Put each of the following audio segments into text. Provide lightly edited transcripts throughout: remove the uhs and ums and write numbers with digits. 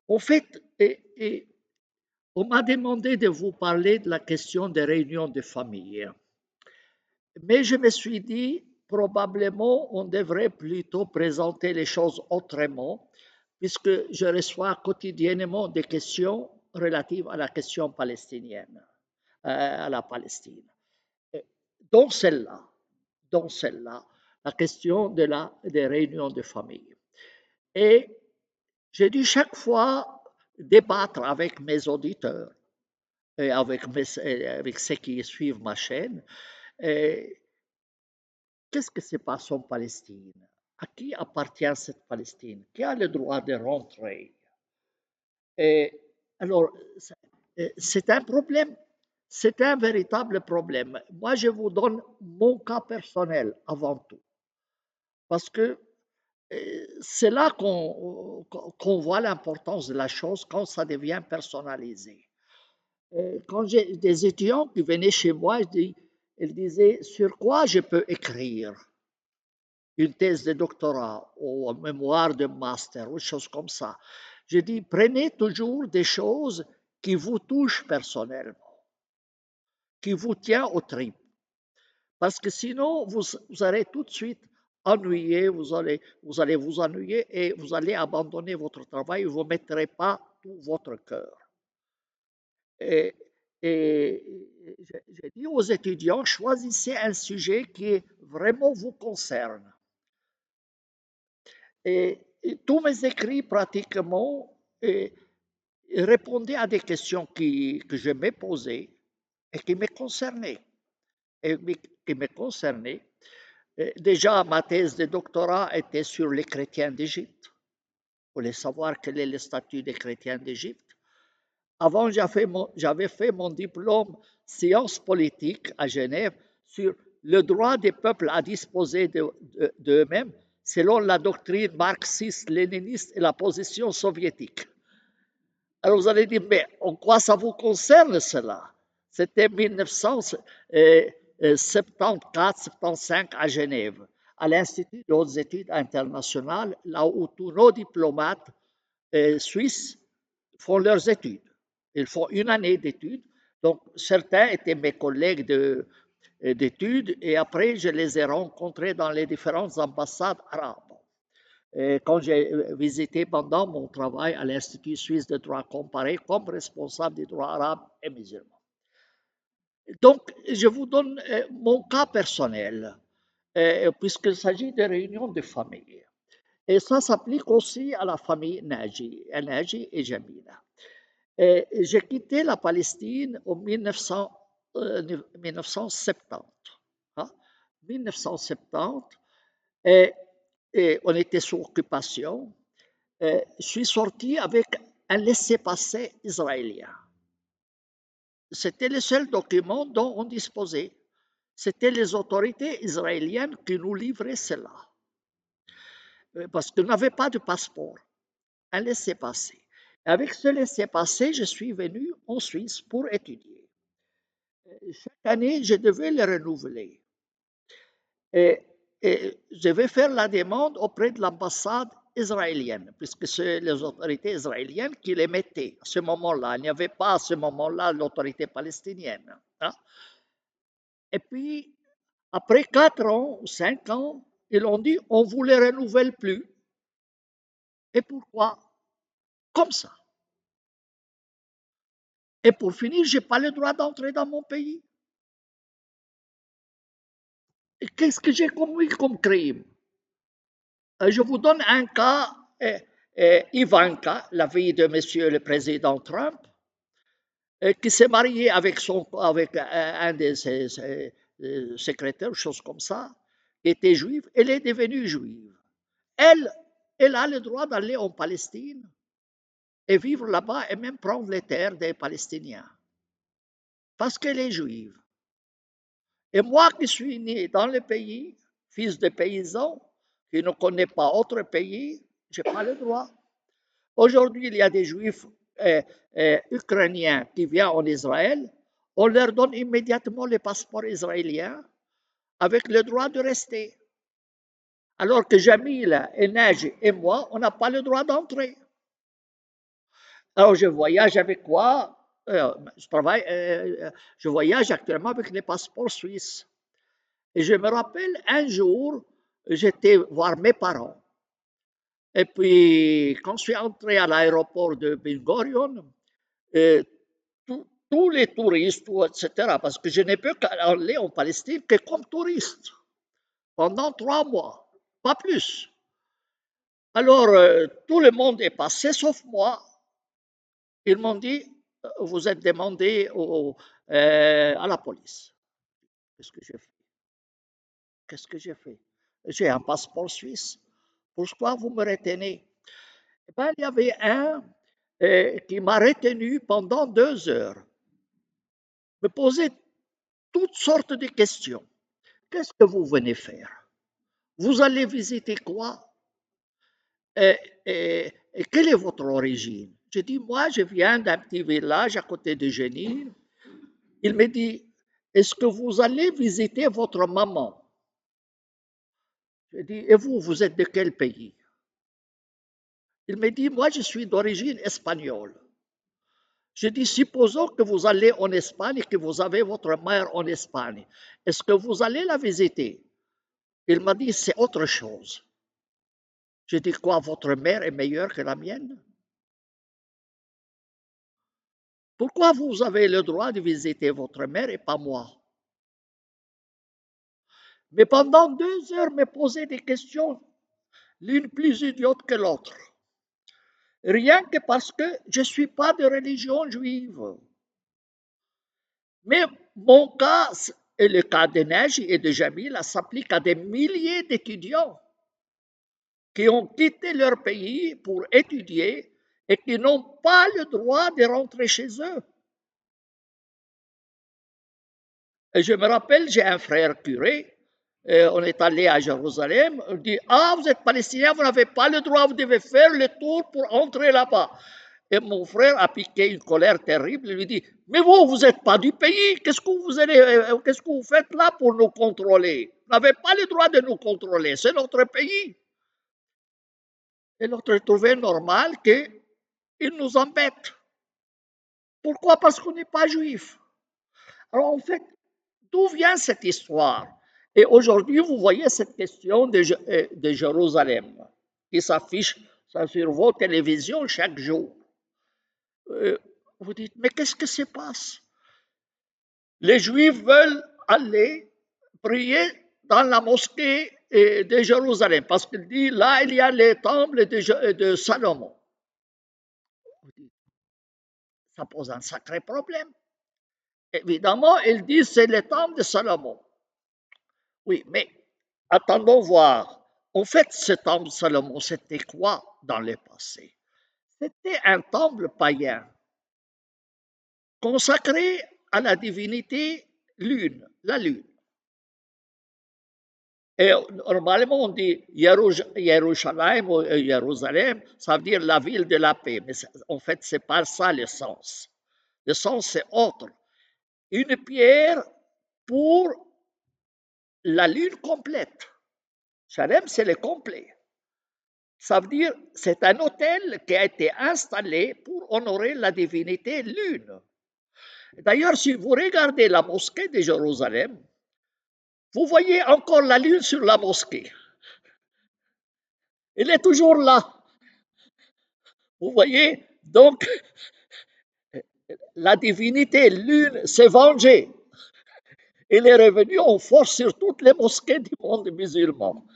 En fait, on m'a demandé de vous parler de la question des réunions de famille. Mais je me suis dit, probablement, on devrait plutôt présenter les choses autrement, puisque je reçois quotidiennement des questions relatives à la question palestinienne, à la Palestine. Dont celle-là, dont celle-là, la question des réunions de famille. Et j'ai dû chaque fois débattre avec mes auditeurs et avec ceux qui suivent ma chaîne. Et qu'est-ce que se passe en Palestine? À qui appartient cette Palestine? Qui a le droit de rentrer? Et alors, c'est un problème, c'est un véritable problème. Moi, je vous donne mon cas personnel avant tout, parce que c'est là qu'on voit l'importance de la chose quand ça devient personnalisé. Quand j'ai des étudiants qui venaient chez moi, ils disaient sur quoi je peux écrire une thèse de doctorat ou un mémoire de master ou chose comme ça. Je dis, prenez toujours des choses qui vous touchent personnellement, qui vous tiennent au tripes. Parce que sinon, vous allez tout de suite ennuyer, vous allez vous ennuyer et vous allez abandonner votre travail, vous ne mettrez pas tout votre cœur. Et, et j'ai dit aux étudiants, choisissez un sujet qui vraiment vous concerne. Et tous mes écrits, pratiquement, répondaient à des questions que je me posais et qui me concernaient. Et qui me concernaient. Déjà, ma thèse de doctorat était sur les chrétiens d'Égypte. Vous voulez savoir quel est le statut des chrétiens d'Égypte? Avant, j'avais fait mon diplôme sciences politiques à Genève sur le droit des peuples à disposer d'eux-mêmes selon la doctrine marxiste-léniniste et la position soviétique. Alors vous allez dire, mais en quoi ça vous concerne cela? C'était 1974-75 à Genève, à l'Institut de hautes études internationales, là où tous nos diplomates suisses font leurs études. Ils font une année d'études. Donc, certains étaient mes collègues d'études et après, je les ai rencontrés dans les différentes ambassades arabes. Et quand j'ai visité pendant mon travail à l'Institut suisse de droit comparé comme responsable des droits arabes et musulmans. Donc, je vous donne mon cas personnel, puisqu'il s'agit de réunions de famille. Et ça s'applique aussi à la famille Naji et Jamila. J'ai quitté la Palestine en 1970. Hein, 1970, et on était sous occupation. Je suis sorti avec un laissez-passer israélien. C'était le seul document dont on disposait. C'était les autorités israéliennes qui nous livraient cela. Parce qu'on n'avait pas de passeport. Un laissez-passer. Avec ce laissez-passer, je suis venu en Suisse pour étudier. Chaque année, je devais le renouveler. Et, et je vais faire la demande auprès de l'ambassade israélienne, puisque c'est les autorités israéliennes qui les mettaient à ce moment-là. Il n'y avait pas à ce moment-là l'autorité palestinienne. Hein. Et puis, après 4 ans ou 5 ans, ils ont dit on ne vous les renouvelle plus. Et pourquoi? Comme ça. Et pour finir, je n'ai pas le droit d'entrer dans mon pays. Et qu'est-ce que j'ai commis comme crime? Je vous donne un cas, Ivanka, la fille de monsieur le président Trump, qui s'est mariée avec un de ses secrétaires, chose comme ça, qui était juive. Elle est devenue juive. Elle, elle a le droit d'aller en Palestine et vivre là-bas et même prendre les terres des Palestiniens. Parce qu'elle est juive. Et moi qui suis né dans le pays, fils de paysan, qui ne connaît pas autre pays, je n'ai pas le droit. Aujourd'hui, il y a des juifs ukrainiens qui viennent en Israël. On leur donne immédiatement le passeport israélien avec le droit de rester. Alors que Jamila et Naji et moi, on n'a pas le droit d'entrer. Alors, je voyage avec quoi? Je voyage actuellement avec les passeports suisses. Et je me rappelle un jour, j'étais voir mes parents. Et puis, quand je suis entré à l'aéroport de Ben Gurion, euh, tous les touristes, etc., parce que je n'ai pu aller en Palestine que comme touriste pendant 3 mois, pas plus. Alors, tout le monde est passé sauf moi. Ils m'ont dit, vous êtes demandé à la police. Qu'est-ce que j'ai fait? Qu'est-ce que j'ai fait? J'ai un passeport suisse. Pourquoi vous me retenez? Eh ben, il y avait un qui m'a retenu pendant 2 heures, me posait toutes sortes de questions. Qu'est-ce que vous venez faire? Vous allez visiter quoi? Et quelle est votre origine? J'ai dit, moi, je viens d'un petit village à côté de Genil. Il me dit, est-ce que vous allez visiter votre maman? J'ai dit, et vous, vous êtes de quel pays? Il me dit, moi, je suis d'origine espagnole. J'ai dit, supposons que vous allez en Espagne et que vous avez votre mère en Espagne. Est-ce que vous allez la visiter? Il m'a dit, c'est autre chose. J'ai dit, quoi, votre mère est meilleure que la mienne? Pourquoi vous avez le droit de visiter votre mère et pas moi? Mais pendant 2 heures, me poser des questions, l'une plus idiote que l'autre. Rien que parce que je ne suis pas de religion juive. Mais mon cas et le cas de Neige et de Jamila s'applique à des milliers d'étudiants qui ont quitté leur pays pour étudier et qui n'ont pas le droit de rentrer chez eux. Et je me rappelle, j'ai un frère curé, on est allé à Jérusalem, on dit, ah, vous êtes palestinien, vous n'avez pas le droit, vous devez faire le tour pour entrer là-bas. Et mon frère a piqué une colère terrible, il lui dit, mais vous n'êtes pas du pays, qu'est-ce que vous faites là pour nous contrôler? Vous n'avez pas le droit de nous contrôler, c'est notre pays. Et l'autre trouvait normal qu'il nous embête. Pourquoi? Parce qu'on n'est pas juif. Alors en fait, d'où vient cette histoire? Et aujourd'hui, vous voyez cette question de Jérusalem qui s'affiche sur vos télévisions chaque jour. Vous dites, mais qu'est-ce qui se passe? Les Juifs veulent aller prier dans la mosquée de Jérusalem parce qu'il dit, là, il y a les temples de Salomon. Ça pose un sacré problème. Évidemment, ils disent c'est le temple de Salomon. Oui, mais attendons voir. En fait, ce temple de Salomon, c'était quoi dans le passé? C'était un temple païen consacré à la divinité lune, la lune. Et normalement, on dit Jérusalem ou Jérusalem, ça veut dire la ville de la paix. Mais en fait, ce n'est pas ça le sens. Le sens, c'est autre. Une pierre pour la lune complète. Shalem, c'est le complet. Ça veut dire c'est un hôtel qui a été installé pour honorer la divinité lune. D'ailleurs, si vous regardez la mosquée de Jérusalem, vous voyez encore la lune sur la mosquée. Elle est toujours là. Vous voyez, donc la divinité lune s'est vengée. Elle est revenue en force sur toutes les mosquées du monde musulman.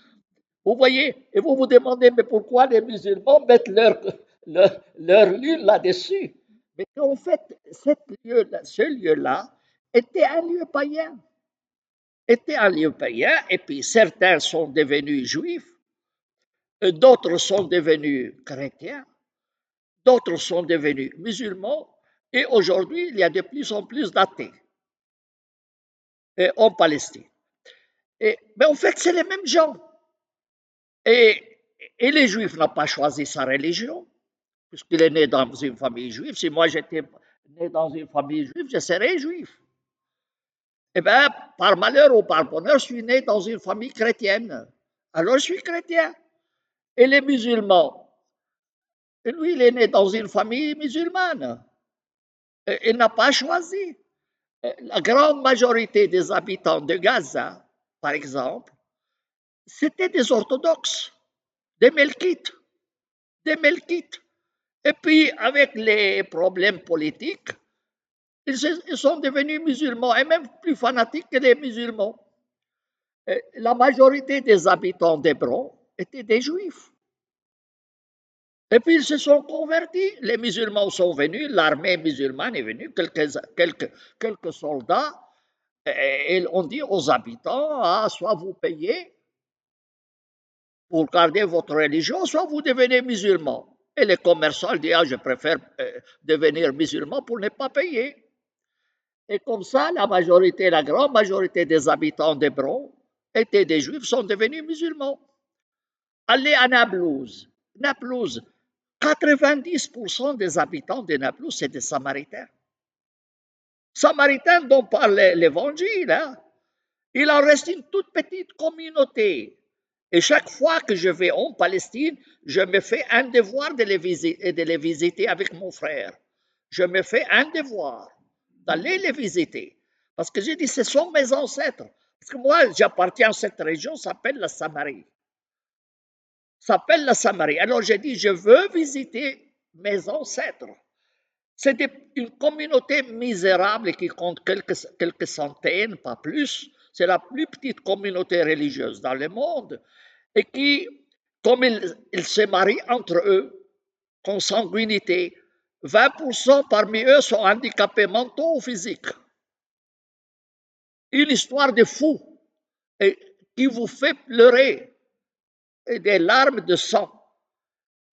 Vous voyez, et vous vous demandez, mais pourquoi les musulmans mettent leur lune là-dessus? Mais en fait, ce lieu-là était un lieu païen. Était un lieu païen, et puis certains sont devenus juifs, d'autres sont devenus chrétiens, d'autres sont devenus musulmans, et aujourd'hui, il y a de plus en plus d'athées en Palestine. Mais en fait, c'est les mêmes gens. Et, et les juifs n'ont pas choisi sa religion, puisqu'il est né dans une famille juive. Si moi j'étais né dans une famille juive, je serais juif. Eh bien, par malheur ou par bonheur, je suis né dans une famille chrétienne. Alors je suis chrétien. Et les musulmans, Et lui, il est né dans une famille musulmane. Il n'a pas choisi. La grande majorité des habitants de Gaza, par exemple, c'était des orthodoxes, des melkites, des melkites. Et puis, avec les problèmes politiques, ils sont devenus musulmans et même plus fanatiques que les musulmans. La majorité des habitants d'Hébron étaient des juifs. Et puis ils se sont convertis. Les musulmans sont venus, l'armée musulmane est venue, quelques soldats, et on dit aux habitants, ah, soit vous payez pour garder votre religion, soit vous devenez musulmans. Et les commerçants disent, ah, je préfère devenir musulman pour ne pas payer. Et comme ça, la grande majorité des habitants d'Hébron étaient des juifs, sont devenus musulmans. Allez à Naplouse. Naplouse, 90% des habitants de Naplouse, c'est des Samaritains. Samaritains dont parle l'Évangile. Hein? Il en reste une toute petite communauté. Et chaque fois que je vais en Palestine, je me fais un devoir de les visiter avec mon frère. Je me fais un devoir d'aller les visiter. Parce que j'ai dit, ce sont mes ancêtres. Parce que moi, j'appartiens à cette région, ça s'appelle la Samarie. S'appelle la Samarie. Alors j'ai dit, je veux visiter mes ancêtres. C'est une communauté misérable qui compte quelques centaines, pas plus. C'est la plus petite communauté religieuse dans le monde. Et qui, comme ils se marient entre eux, consanguinité, 20% parmi eux sont handicapés mentaux ou physiques. Une histoire de fou et qui vous fait pleurer et des larmes de sang.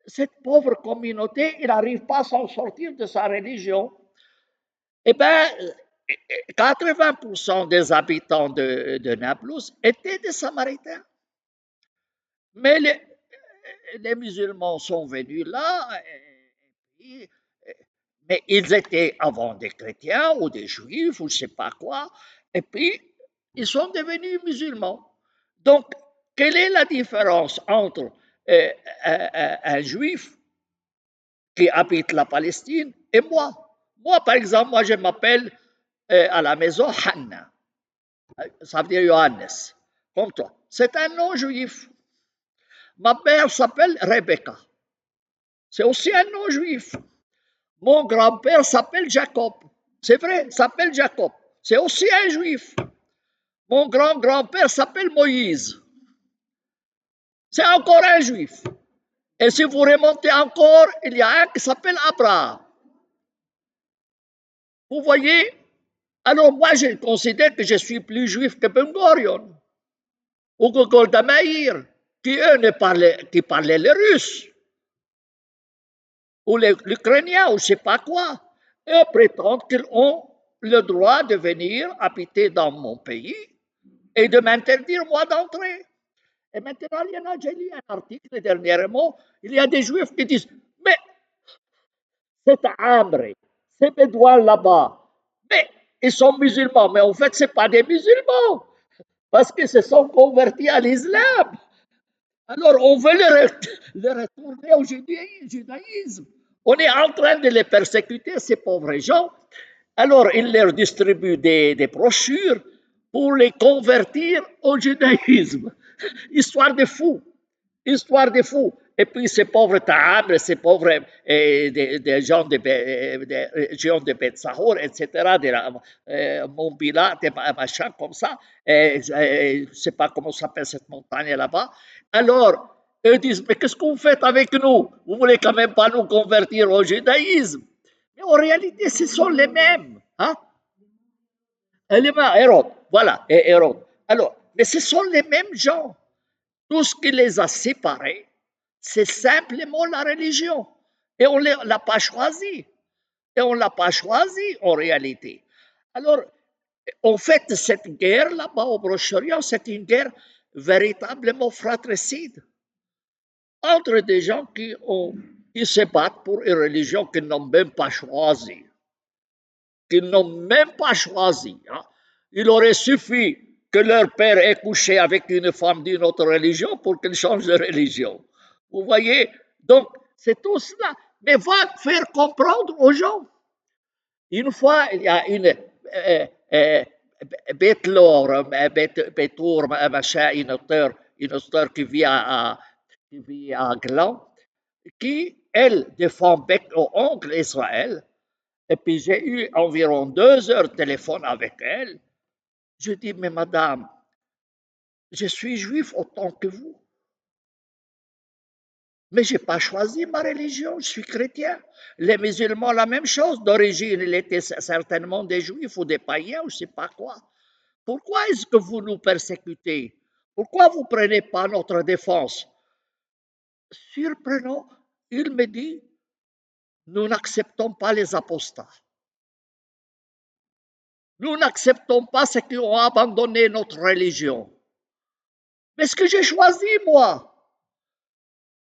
Cette pauvre communauté, il n'arrive pas à s'en sortir de sa religion. Eh bien, 80% des habitants de Naplouse étaient des Samaritains. Mais les musulmans sont venus là, mais ils étaient avant des chrétiens ou des juifs ou je ne sais pas quoi, et puis ils sont devenus musulmans. Donc, quelle est la différence entre un juif qui habite la Palestine et moi? Moi, par exemple, moi je m'appelle à la maison Hanna, ça veut dire Johannes, comme toi. C'est un nom juif. Ma mère s'appelle Rebecca. C'est aussi un nom juif. Mon grand-père s'appelle Jacob. C'est vrai, s'appelle Jacob. C'est aussi un juif. Mon grand-grand-père s'appelle Moïse. C'est encore un juif. Et si vous remontez encore, il y a un qui s'appelle Abraham. Vous voyez? Alors moi, je considère que je suis plus juif que Ben Gurion ou que Golda Meir, qui eux qui parlaient le russe ou l'ukrainien ou je ne sais pas quoi. Eux prétendent qu'ils ont le droit de venir habiter dans mon pays et de m'interdire moi d'entrer. Et maintenant, j'ai lu un article dernièrement, il y a des juifs qui disent, mais c'est Amr, ces bédouins là-bas, mais ils sont musulmans, mais en fait, ce pas des musulmans, parce qu'ils se sont convertis à l'islam. Alors, on veut les retourner au judaïsme. On est en train de les persécuter, ces pauvres gens. Alors, ils leur distribuent des brochures pour les convertir au judaïsme. Histoire de fou. Histoire de fou. Et puis ces pauvres Ta'am, ces pauvres des gens de régions de Bethsahor, etc., de Montbila, des machins comme ça, je ne sais pas comment s'appelle cette montagne là-bas. Alors, eux disent, mais qu'est-ce que vous faites avec nous? Vous voulez quand même pas nous convertir au judaïsme? Mais en réalité, ce sont les mêmes. Hein? Les mêmes, Hérode, voilà, et Hérode. Alors, mais ce sont les mêmes gens. Tout ce qui les a séparés, c'est simplement la religion. Et on ne l'a pas choisi. Et on ne l'a pas choisi en réalité. Alors, en fait, cette guerre là-bas au Proche-Orient, c'est une guerre véritablement fratricide entre des gens qui se battent pour une religion qu'ils n'ont même pas choisie. Qu'ils n'ont même pas choisie. Hein. Il aurait suffi que leur père ait couché avec une femme d'une autre religion pour qu'ils changent de religion. Vous voyez? Donc, c'est tout cela. Mais va faire comprendre aux gens. Une fois, il y a une bête lore, bête tour, machin, une auteure qui vit à Gland, qui, elle, défend bec au oncle Israël. Et puis j'ai eu environ 2 heures de téléphone avec elle. Je dis, mais madame, je suis juif autant que vous. Mais je n'ai pas choisi ma religion, je suis chrétien. Les musulmans, la même chose. D'origine, ils étaient certainement des juifs ou des païens ou je ne sais pas quoi. Pourquoi est-ce que vous nous persécutez? Pourquoi vous ne prenez pas notre défense? Surprenant, il me dit, nous n'acceptons pas les apostats. Nous n'acceptons pas ceux qui ont abandonné notre religion. Mais ce que j'ai choisi, moi,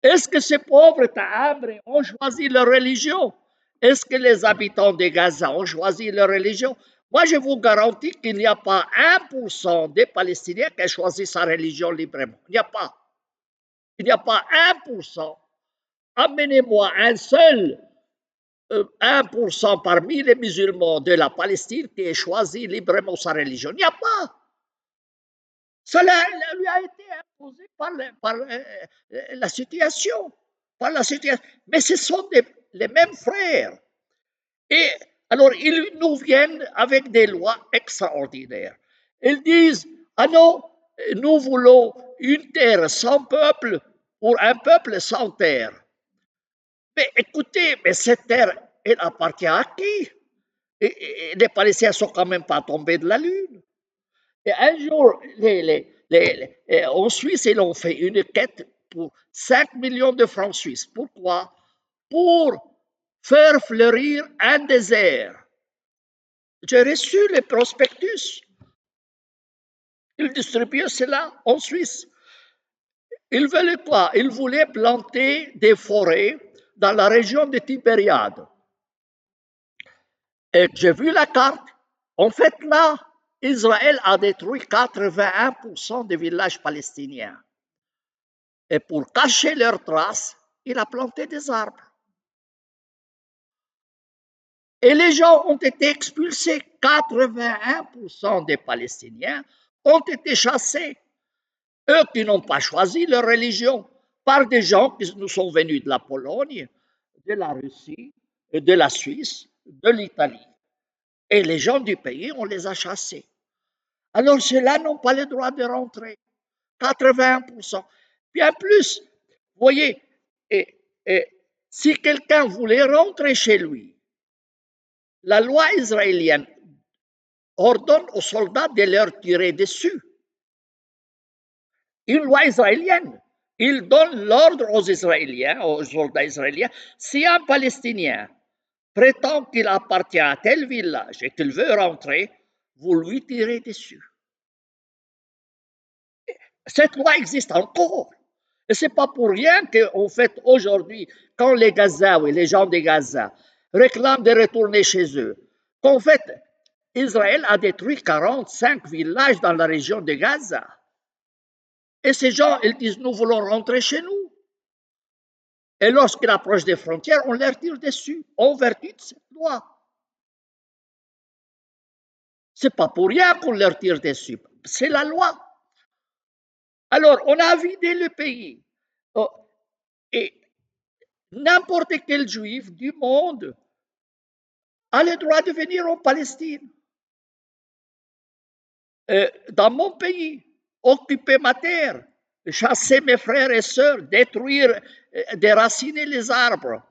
est-ce que ces pauvres Tahambres ont choisi leur religion? Est-ce que les habitants de Gaza ont choisi leur religion? Moi, je vous garantis qu'il n'y a pas 1% des Palestiniens qui ont choisi sa religion librement. Il n'y a pas. Il n'y a pas 1%. Amenez-moi un seul 1% parmi les musulmans de la Palestine qui ait choisi librement sa religion. Il n'y a pas. Cela lui a été imposé par la situation. Par la situation. Mais ce sont les mêmes frères. Et alors, ils nous viennent avec des lois extraordinaires. Ils disent, ah non, nous voulons une terre sans peuple pour un peuple sans terre. Mais écoutez, mais cette terre, elle appartient à qui? Et les Palestiniens ne sont quand même pas tombés de la lune. Et un jour, en Suisse, ils ont fait une quête pour 5 millions de francs suisses. Pourquoi? Pour faire fleurir un désert. J'ai reçu les prospectus. Ils distribuaient cela en Suisse. Ils veulent quoi? Ils voulaient planter des forêts dans la région de Tibériade. Et j'ai vu la carte. En fait, là, Israël a détruit 81% des villages palestiniens. Et pour cacher leurs traces, il a planté des arbres. Et les gens ont été expulsés. 81% des Palestiniens ont été chassés. Eux qui n'ont pas choisi leur religion, par des gens qui nous sont venus de la Pologne, de la Russie, de la Suisse, de l'Italie. Et les gens du pays, on les a chassés. Alors ceux-là n'ont pas le droit de rentrer. 81%. Bien plus, vous voyez, si quelqu'un voulait rentrer chez lui, la loi israélienne ordonne aux soldats de leur tirer dessus. Une loi israélienne. Il donne l'ordre aux Israéliens, aux soldats israéliens, si un Palestinien prétend qu'il appartient à tel village et qu'il veut rentrer, vous lui tirez dessus. Cette loi existe encore. Et ce n'est pas pour rien qu'en fait, aujourd'hui, quand les Gazaouis, les gens de Gaza, réclament de retourner chez eux, qu'en fait, Israël a détruit 45 villages dans la région de Gaza. Et ces gens, ils disent, nous voulons rentrer chez nous. Et lorsqu'ils approchent des frontières, on leur tire dessus, en vertu de cette loi. Ce n'est pas pour rien qu'on leur tire dessus, c'est la loi. Alors, on a vidé le pays. Et n'importe quel juif du monde a le droit de venir en Palestine. Dans mon pays, occuper ma terre, chasser mes frères et sœurs, détruire, déraciner les arbres,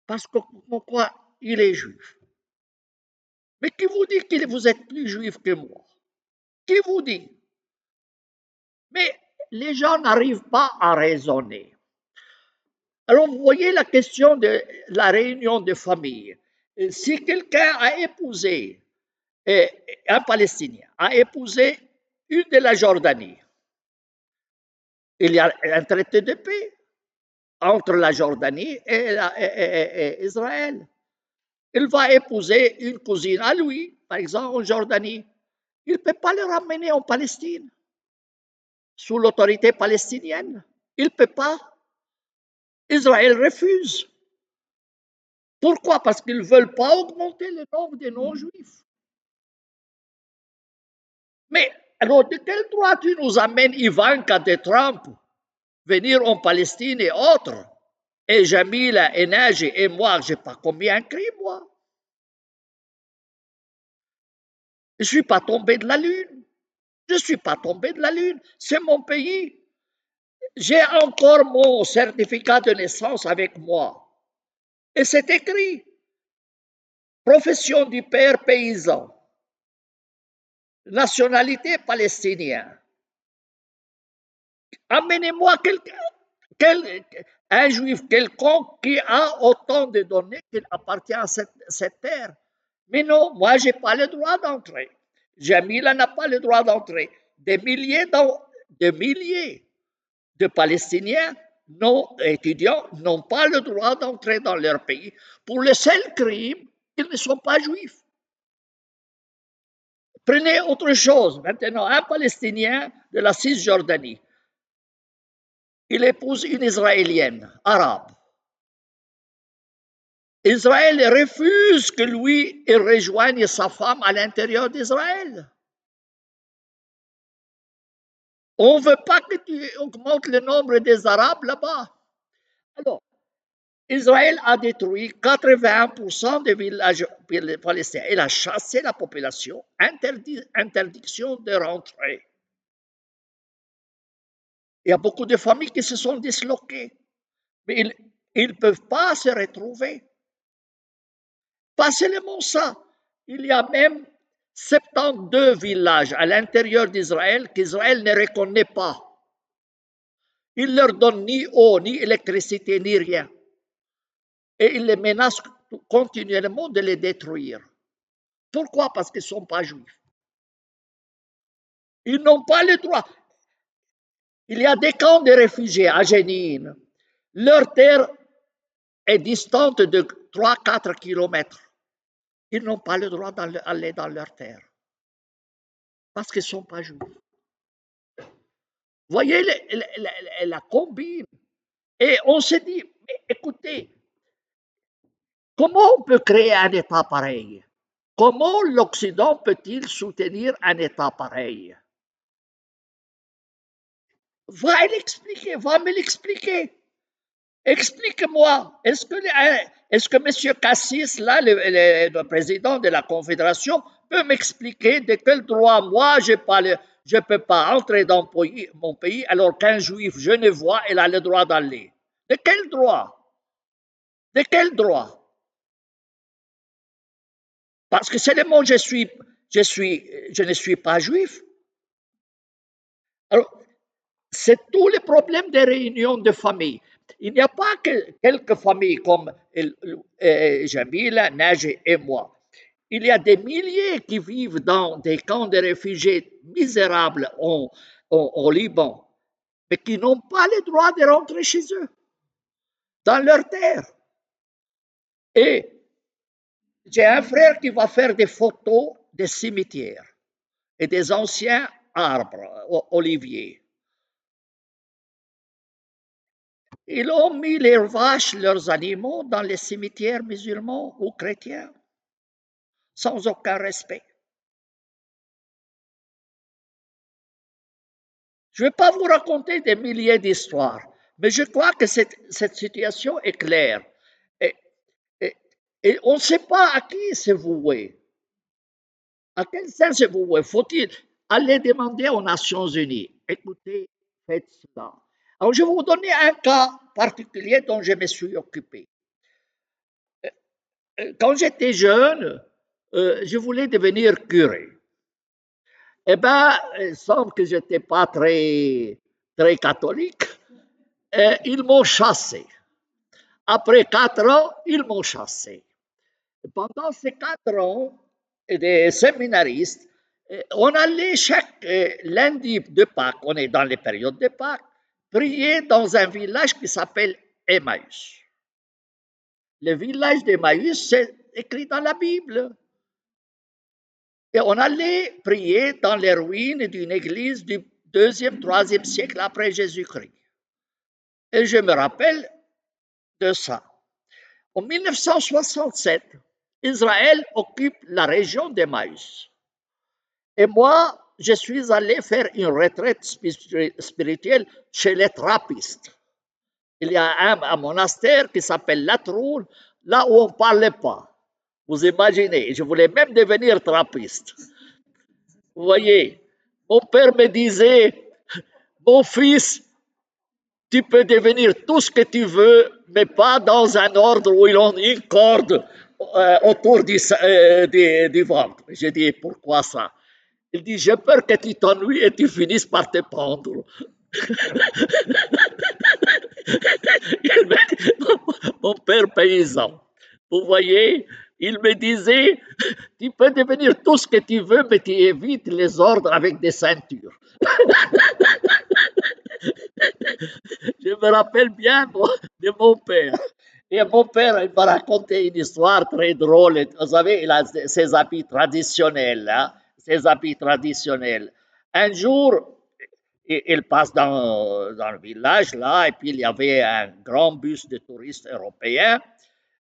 parce que pourquoi il est juif. Mais qui vous dit que vous êtes plus juif que moi? Qui vous dit? Mais les gens n'arrivent pas à raisonner. Alors, vous voyez la question de la réunion de famille. Si quelqu'un a épousé, un Palestinien a épousé une de la Jordanie, il y a un traité de paix entre la Jordanie et Israël. Il va épouser une cousine à lui, par exemple en Jordanie. Il ne peut pas le ramener en Palestine, sous l'autorité palestinienne. Il ne peut pas. Israël refuse. Pourquoi? Parce qu'ils ne veulent pas augmenter le nombre des non-juifs. Mais alors, de quel droit tu nous amènes Ivanka de Trump venir en Palestine et autres? Et Jamila et Naji et moi, je n'ai pas combien écrit, moi. Je ne suis pas tombé de la lune. Je ne suis pas tombé de la lune. C'est mon pays. J'ai encore mon certificat de naissance avec moi. Et c'est écrit. Profession du père paysan. Nationalité palestinienne. Amenez-moi un juif quelconque qui a autant de données qu'il appartient à cette terre. Mais non, moi, je n'ai pas le droit d'entrer. Jamila n'a pas le droit d'entrer. Des milliers de Palestiniens non étudiants n'ont pas le droit d'entrer dans leur pays pour le seul crime qu'ils ne sont pas juifs. Prenez autre chose. Maintenant, un Palestinien de la Cisjordanie, il épouse une Israélienne arabe. Israël refuse que lui il rejoigne sa femme à l'intérieur d'Israël. On ne veut pas que tu augmentes le nombre des Arabes là-bas. Alors, Israël a détruit 81% des villages palestiniens. Il a chassé la population, interdiction de rentrer. Il y a beaucoup de familles qui se sont disloquées, mais ils ne peuvent pas se retrouver. Pas seulement ça, il y a même 72 villages à l'intérieur d'Israël qu'Israël ne reconnaît pas. Il ne leur donne ni eau, ni électricité, ni rien. Et il les menace continuellement de les détruire. Pourquoi? Parce qu'ils ne sont pas juifs. Ils n'ont pas le droit. Il y a des camps de réfugiés à Jénine. Leur terre est distante de 3-4 kilomètres. Ils n'ont pas le droit d'aller dans leur terre. Parce qu'ils ne sont pas juifs. Voyez la combine. Et on se dit, mais écoutez, comment on peut créer un État pareil? Comment l'Occident peut-il soutenir un État pareil? Va me l'expliquer. Explique-moi, est-ce que M. Cassis, là, le président de la Confédération, peut m'expliquer de quel droit moi je ne peux pas entrer dans mon pays alors qu'un juif genevois, il a le droit d'aller? De quel droit? De quel droit? Parce que seulement je ne suis pas juif. Alors, c'est tous les problèmes des réunions de famille. Il n'y a pas que quelques familles comme Jamila, Naji et moi. Il y a des milliers qui vivent dans des camps de réfugiés misérables au Liban, mais qui n'ont pas le droit de rentrer chez eux, dans leur terre. Et j'ai un frère qui va faire des photos des cimetières et des anciens arbres, oliviers. Ils ont mis les vaches, leurs animaux, dans les cimetières musulmans ou chrétiens, sans aucun respect. Je ne vais pas vous raconter des milliers d'histoires, mais je crois que cette situation est claire. Et on ne sait pas à qui se vouer. À quel sens se vouer? Faut-il aller demander aux Nations Unies? Écoutez, faites cela. Alors, je vais vous donner un cas particulier dont je me suis occupé. Quand j'étais jeune, je voulais devenir curé. Eh bien, il semble que je n'étais pas très, très catholique. Et ils m'ont chassé. Après 4 ans, ils m'ont chassé. Pendant ces 4 ans, des séminaristes, on allait chaque lundi de Pâques, on est dans les périodes de Pâques, prier dans un village qui s'appelle Emmaüs. Le village d'Emmaüs, c'est écrit dans la Bible. Et on allait prier dans les ruines d'une église du 2e, 3e siècle après Jésus-Christ. Et je me rappelle, de ça. En 1967, Israël occupe la région d'Emmaüs. Et moi, je suis allé faire une retraite spirituelle chez les trappistes. Il y a un monastère qui s'appelle Latroun, là où on ne parlait pas. Vous imaginez, je voulais même devenir trappiste. Vous voyez, mon père me disait, mon fils, tu peux devenir tout ce que tu veux, mais pas dans un ordre où ils ont une corde autour du ventre. J'ai dit, pourquoi ça? Il dit, j'ai peur que tu t'ennuies et tu finisses par te pendre. Mon père paysan, vous voyez, il me disait, tu peux devenir tout ce que tu veux, mais tu évites les ordres avec des ceintures. Je me rappelle bien de mon père. Et mon père, il m'a raconté une histoire très drôle. Vous savez, il a ses habits traditionnels. Hein, ses habits traditionnels. Un jour, il passe dans le village, là, et puis il y avait un grand bus de touristes européens.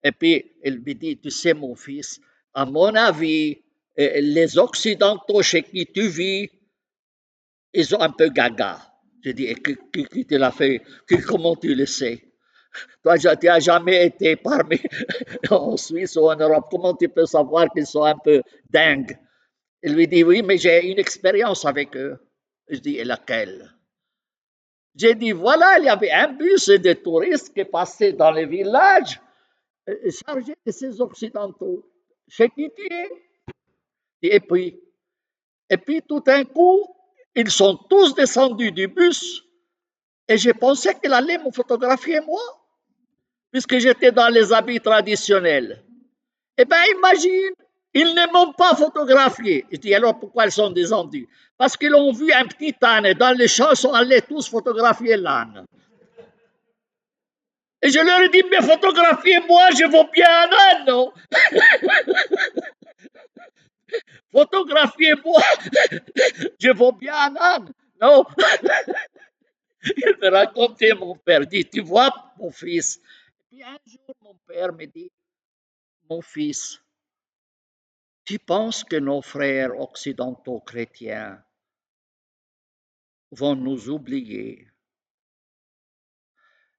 Et puis, il me dit, tu sais, mon fils, à mon avis, les Occidentaux chez qui tu vis, ils sont un peu gaga. Je dis, qui te l'a fait? Comment tu le sais? Toi, tu n'as jamais été parmi en Suisse ou en Europe. Comment tu peux savoir qu'ils sont un peu dingues? Il lui dit, oui, mais j'ai une expérience avec eux. Je dis, et laquelle? J'ai dit, voilà, il y avait un bus de touristes qui passait dans le village chargé de ces Occidentaux. Chez qui tu es? Et puis, tout d'un coup, ils sont tous descendus du bus et j'ai pensé qu'il allait me photographier moi, puisque j'étais dans les habits traditionnels. Eh bien, imagine, ils ne m'ont pas photographié. Je dis, alors pourquoi ils sont descendus? Parce qu'ils ont vu un petit âne dans les champs, ils sont allés tous photographier l'âne. Et je leur ai dit, mais photographiez-moi, je vaux bien un âne, non? Photographiez-moi, je vaux bien un âne, non? Il me racontait, mon père, dit, tu vois, mon fils. Et puis un jour, mon père me dit, mon fils, tu penses que nos frères occidentaux chrétiens vont nous oublier?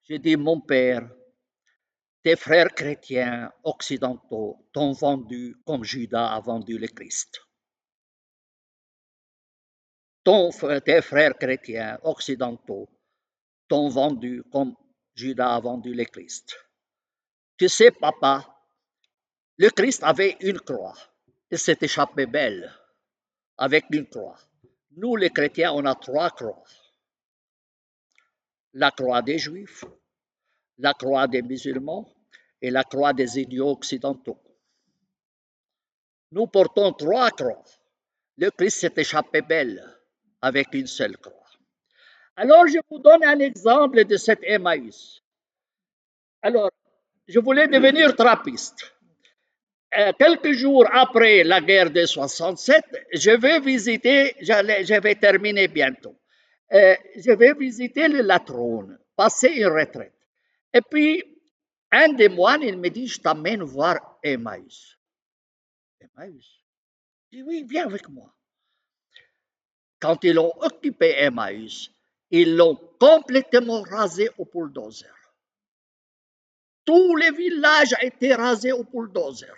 J'ai dit, mon père, tes frères chrétiens occidentaux t'ont vendu comme Judas a vendu le Christ. Tes frères chrétiens occidentaux t'ont vendu comme Judas a vendu le Christ. Tu sais, papa, le Christ avait une croix. Il s'est échappé belle avec une croix. Nous, les chrétiens, on a trois croix. La croix des Juifs, la croix des musulmans et la croix des idiots occidentaux. Nous portons trois croix. Le Christ s'est échappé belle avec une seule croix. Alors, je vous donne un exemple de cet Emmaüs. Alors, je voulais devenir trappiste. Quelques jours après la guerre de 67, je vais visiter, je vais terminer bientôt. Je vais visiter le Latrone, passer une retraite. Et puis, un des moines, il me dit, je t'amène voir Emmaüs. Emmaüs? Je dis, oui, viens avec moi. Quand ils ont occupé Emmaüs, ils l'ont complètement rasé au bulldozer. Tous les villages ont été rasés au bulldozer.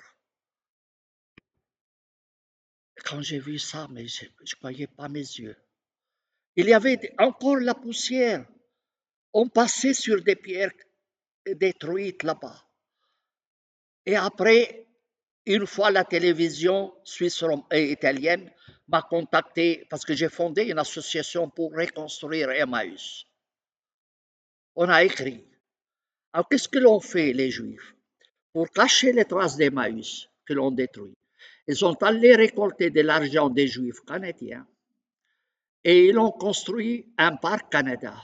Quand j'ai vu ça, mais je ne croyais pas mes yeux. Il y avait encore la poussière. On passait sur des pierres détruites là-bas. Et après, une fois la télévision suisse et italienne m'a contacté parce que j'ai fondé une association pour reconstruire Emmaüs. On a écrit. Alors, qu'est-ce que l'ont fait les Juifs pour cacher les traces d'Emmaüs que l'on détruit? Ils sont allés récolter de l'argent des Juifs canadiens et ils ont construit un parc Canada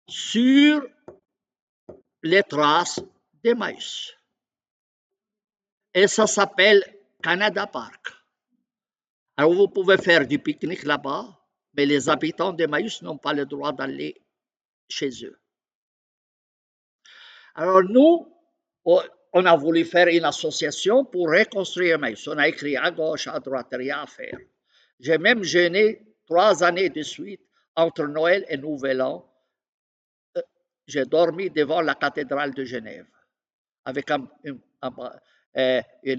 sur les traces d'Emmaüs. Et ça s'appelle Canada Park. Alors vous pouvez faire du pique-nique là-bas, mais les habitants d'Emmaüs n'ont pas le droit d'aller chez eux. Alors nous, on a voulu faire une association pour reconstruire Maïs. On a écrit à gauche, à droite, rien à faire. J'ai même jeûné 3 années de suite entre Noël et Nouvel An. J'ai dormi devant la cathédrale de Genève avec une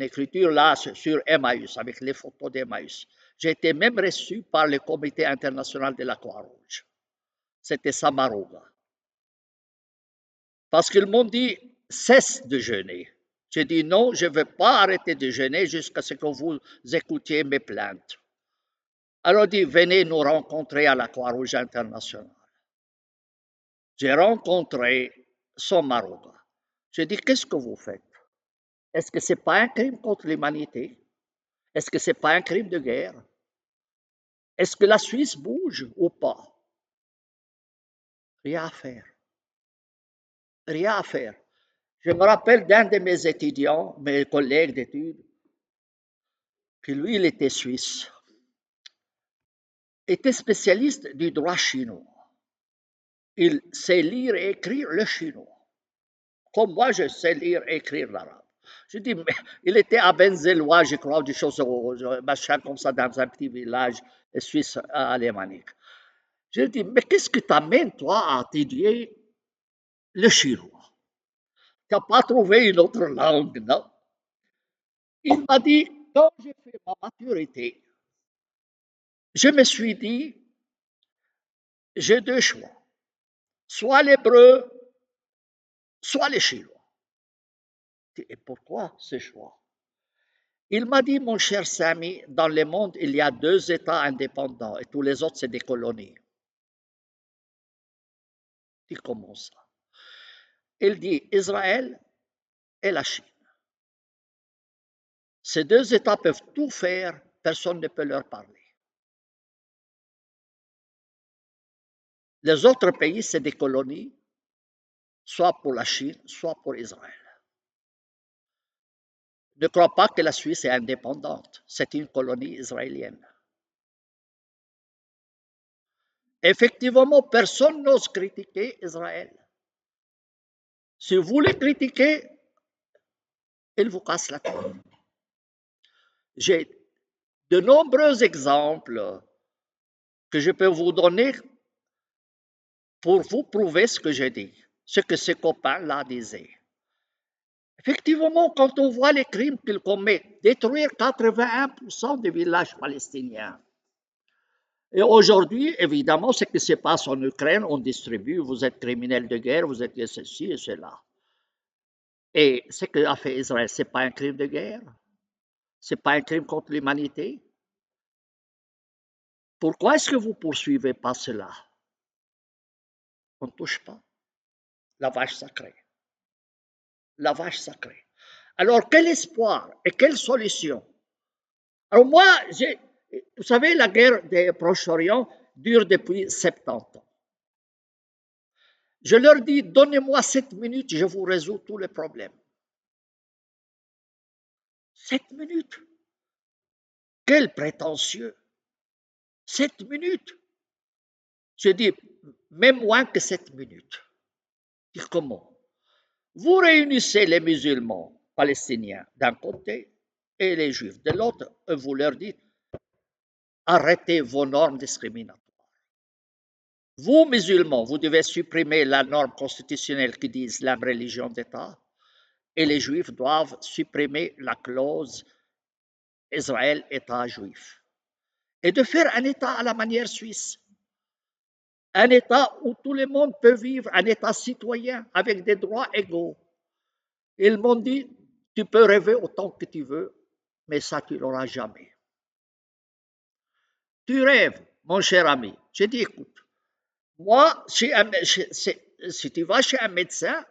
écriture là sur Emmaüs, avec les photos d'Emmaüs. J'ai été même reçu par le Comité international de la Croix-Rouge. C'était Samaruga. Parce qu'ils m'ont dit, cesse de jeûner. J'ai dit non, je ne veux pas arrêter de jeûner jusqu'à ce que vous écoutiez mes plaintes. Alors dit, venez nous rencontrer à la Croix-Rouge internationale. J'ai rencontré Samaruga. J'ai dit, qu'est-ce que vous faites? Est-ce que ce n'est pas un crime contre l'humanité? Est-ce que ce n'est pas un crime de guerre? Est-ce que la Suisse bouge ou pas? Rien à faire. Rien à faire. Je me rappelle d'un de mes étudiants, mes collègues d'études, puis lui, il était suisse, était spécialiste du droit chinois. Il sait lire et écrire le chinois. Comme moi, je sais lire et écrire l'arabe. Je dis, mais il était à Benzelois, je crois, des choses, machin comme ça, dans un petit village suisse alémanique. Je dis, mais qu'est-ce que t'amène, toi, à étudier le chinois? Tu n'as pas trouvé une autre langue, non? Il m'a dit, quand j'ai fait ma maturité, je me suis dit, j'ai 2 choix, soit l'hébreu, soit le chinois. Et pourquoi ce choix? Il m'a dit, mon cher Sami, dans le monde, il y a 2 États indépendants et tous les autres, c'est des colonies. Il dit, comment ça? Il dit, Israël et la Chine. Ces 2 États peuvent tout faire, personne ne peut leur parler. Les autres pays, c'est des colonies, soit pour la Chine, soit pour Israël. Ne crois pas que la Suisse est indépendante, c'est une colonie israélienne. Effectivement, personne n'ose critiquer Israël. Si vous les critiquez, ils vous cassent la tête. J'ai de nombreux exemples que je peux vous donner pour vous prouver ce que j'ai dit, ce que ces copains-là disaient. Effectivement, quand on voit les crimes qu'ils commettent, détruire 81% des villages palestiniens. Et aujourd'hui, évidemment, ce qui se passe en Ukraine, on distribue, vous êtes criminel de guerre, vous êtes ceci et cela. Et ce qu'a fait Israël, ce n'est pas un crime de guerre, ce n'est pas un crime contre l'humanité. Pourquoi est-ce que vous ne poursuivez pas cela? On ne touche pas. La vache sacrée. La vache sacrée. Alors, quel espoir et quelle solution? Alors moi, vous savez, la guerre des Proche-Orient dure depuis 70 ans. Je leur dis, donnez-moi 7 minutes, je vous résous tous les problèmes. 7 minutes? Quel prétentieux! 7 minutes? Je dis, même moins que 7 minutes. Je dis, comment? Vous réunissez les musulmans palestiniens d'un côté et les juifs de l'autre, et vous leur dites, arrêtez vos normes discriminatoires. Vous, musulmans, vous devez supprimer la norme constitutionnelle qui dit la religion d'État, et les juifs doivent supprimer la clause Israël, État juif. Et de faire un État à la manière suisse. Un État où tout le monde peut vivre, un État citoyen avec des droits égaux. Ils m'ont dit, tu peux rêver autant que tu veux, mais ça, tu l'auras jamais. Tu rêves, mon cher ami. J'ai dit, écoute, moi, si tu vas chez un médecin,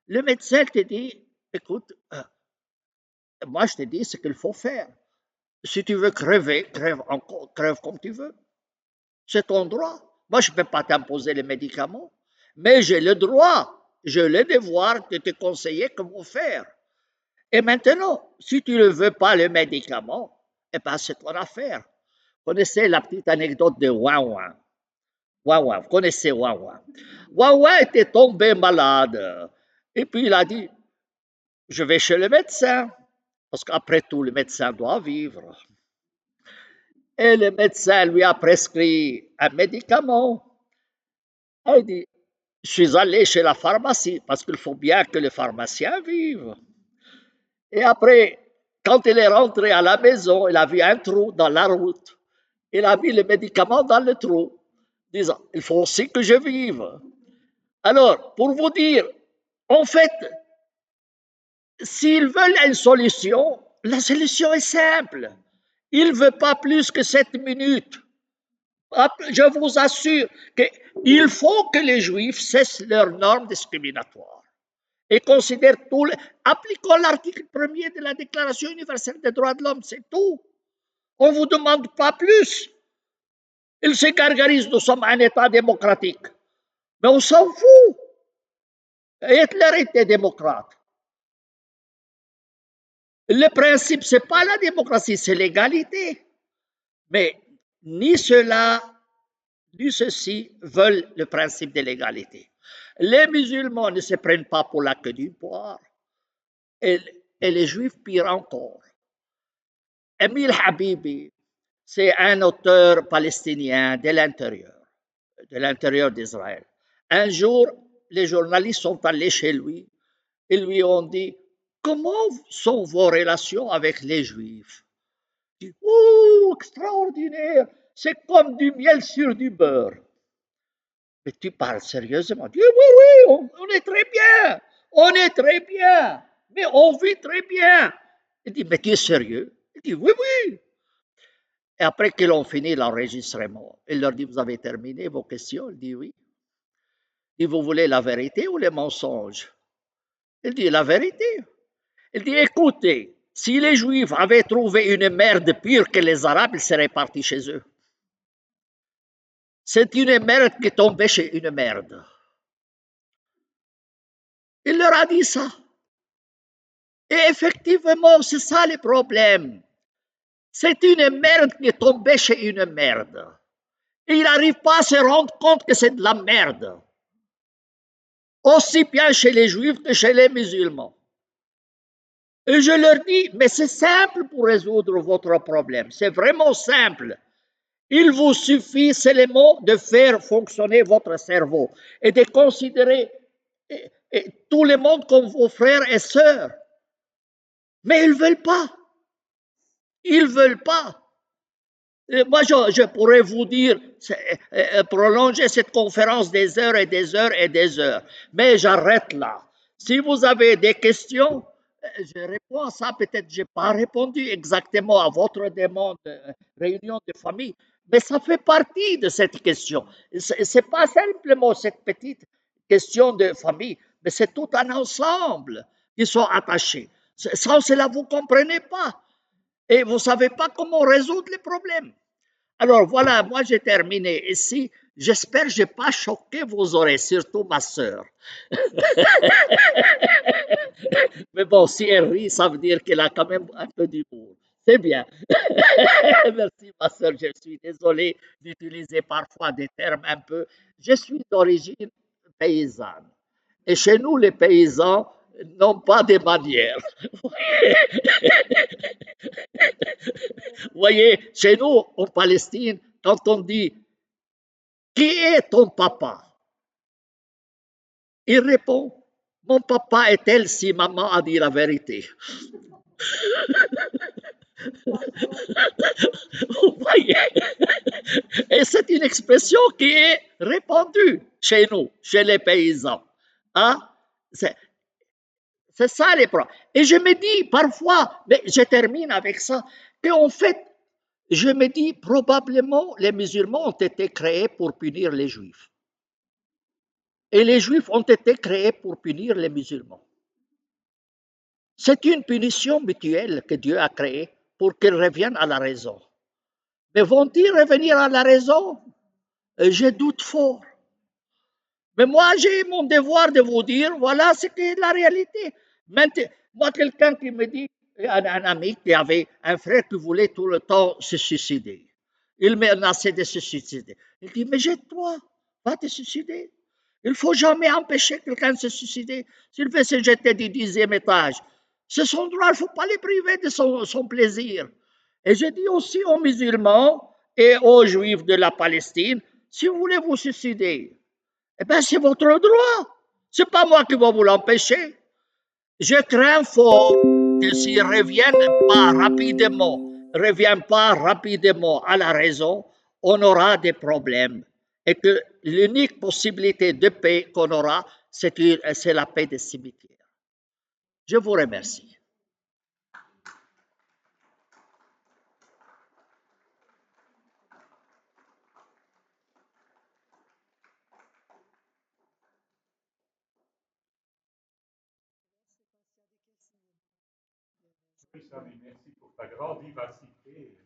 le médecin te dit, écoute, moi, je te dis ce qu'il faut faire. Si tu veux crever, crève comme tu veux. C'est ton droit. Moi, je ne peux pas t'imposer les médicaments, mais j'ai le droit, j'ai le devoir de te conseiller comment faire. Et maintenant, si tu ne veux pas le médicament, eh bien, c'est ton affaire. Vous connaissez la petite anecdote de Wawa. Wawa, vous connaissez Wawa. Wawa était tombé malade. Et puis il a dit, je vais chez le médecin, parce qu'après tout, le médecin doit vivre. Et le médecin lui a prescrit un médicament. Et il dit, je suis allé chez la pharmacie, parce qu'il faut bien que le pharmacien vive. Et après, quand il est rentré à la maison, il a vu un trou dans la route. Il a mis le médicament dans le trou, disant, il faut aussi que je vive. Alors, pour vous dire, en fait, s'ils veulent une solution, la solution est simple. Ils ne veulent pas plus que 7 minutes. Je vous assure qu'il faut que les Juifs cessent leurs normes discriminatoires et considèrent tout. Appliquons l'article 1er de la Déclaration universelle des droits de l'homme, c'est tout. On ne vous demande pas plus. Ils se gargarisent, nous sommes un État démocratique. Mais on s'en fout. Hitler était démocrate. Le principe, ce n'est pas la démocratie, c'est l'égalité. Mais ni cela, ni ceci veulent le principe de l'égalité. Les musulmans ne se prennent pas pour la queue d'une poire. Et les juifs, pire encore. Emile Habibi, c'est un auteur palestinien de l'intérieur d'Israël. Un jour, les journalistes sont allés chez lui et lui ont dit, comment sont vos relations avec les Juifs? Il dit, oh, extraordinaire, c'est comme du miel sur du beurre. Mais tu parles sérieusement? Il dit, oui, on est très bien, on est très bien, mais on vit très bien. Il dit, mais tu es sérieux? Il dit, oui, oui. Et après qu'ils ont fini l'enregistrement, il leur dit, vous avez terminé vos questions? Il dit, oui. Il dit, vous voulez la vérité ou les mensonges? Il dit, la vérité. Il dit, écoutez, si les Juifs avaient trouvé une merde pire que les Arabes, ils seraient partis chez eux. C'est une merde qui est tombée chez une merde. Il leur a dit ça. Et effectivement, c'est ça le problème. C'est une merde qui est tombée chez une merde. Et il n'arrive pas à se rendre compte que c'est de la merde. Aussi bien chez les Juifs que chez les musulmans. Et je leur dis, mais c'est simple pour résoudre votre problème. C'est vraiment simple. Il vous suffit seulement de faire fonctionner votre cerveau et de considérer tout le monde comme vos frères et sœurs. Mais ils ne veulent pas. Ils ne veulent pas. Moi, je pourrais vous dire, prolonger cette conférence des heures et des heures et des heures. Mais j'arrête là. Si vous avez des questions, je réponds à ça. Peut-être que je n'ai pas répondu exactement à votre demande de réunion de famille, mais ça fait partie de cette question. Ce n'est pas simplement cette petite question de famille, mais c'est tout un ensemble qui sont attachés. Sans cela, vous ne comprenez pas. Et vous ne savez pas comment résoudre les problèmes. Alors voilà, moi j'ai terminé ici. J'espère que je n'ai pas choqué vos oreilles, surtout ma sœur. Mais bon, si elle rit, ça veut dire qu'elle a quand même un peu d'humour. C'est bien. Merci ma sœur, je suis désolé d'utiliser parfois des termes un peu. Je suis d'origine paysanne. Et chez nous, les paysans n'ont pas de manières. Vous voyez, chez nous, en Palestine, quand on dit qui est ton papa? Il répond, mon papa est tel si maman a dit la vérité. Vous voyez? Et c'est une expression qui est répandue chez nous, chez les paysans. Hein? C'est ça les problèmes. Et je me dis parfois, mais je termine avec ça, qu'en fait, je me dis probablement les musulmans ont été créés pour punir les juifs. Et les juifs ont été créés pour punir les musulmans. C'est une punition mutuelle que Dieu a créée pour qu'ils reviennent à la raison. Mais vont-ils revenir à la raison? Je doute fort. Mais moi, j'ai mon devoir de vous dire, voilà ce qu'est la réalité. Maintenant, moi, quelqu'un qui me dit, un ami qui avait un frère qui voulait tout le temps se suicider. Il menaçait de se suicider. Il dit, mais jette-toi, va te suicider. Il ne faut jamais empêcher quelqu'un de se suicider. S'il veut se jeter du 10e étage, c'est son droit, il ne faut pas les priver de son plaisir. Et je dis aussi aux musulmans et aux juifs de la Palestine, si vous voulez vous suicider, eh bien c'est votre droit. Ce n'est pas moi qui vais vous l'empêcher. Je crains fort que s'ils ne reviennent pas rapidement à la raison, on aura des problèmes. Et que l'unique possibilité de paix qu'on aura, c'est la paix des cimetières. Je vous remercie. Oui, Samy, merci pour ta grande vivacité.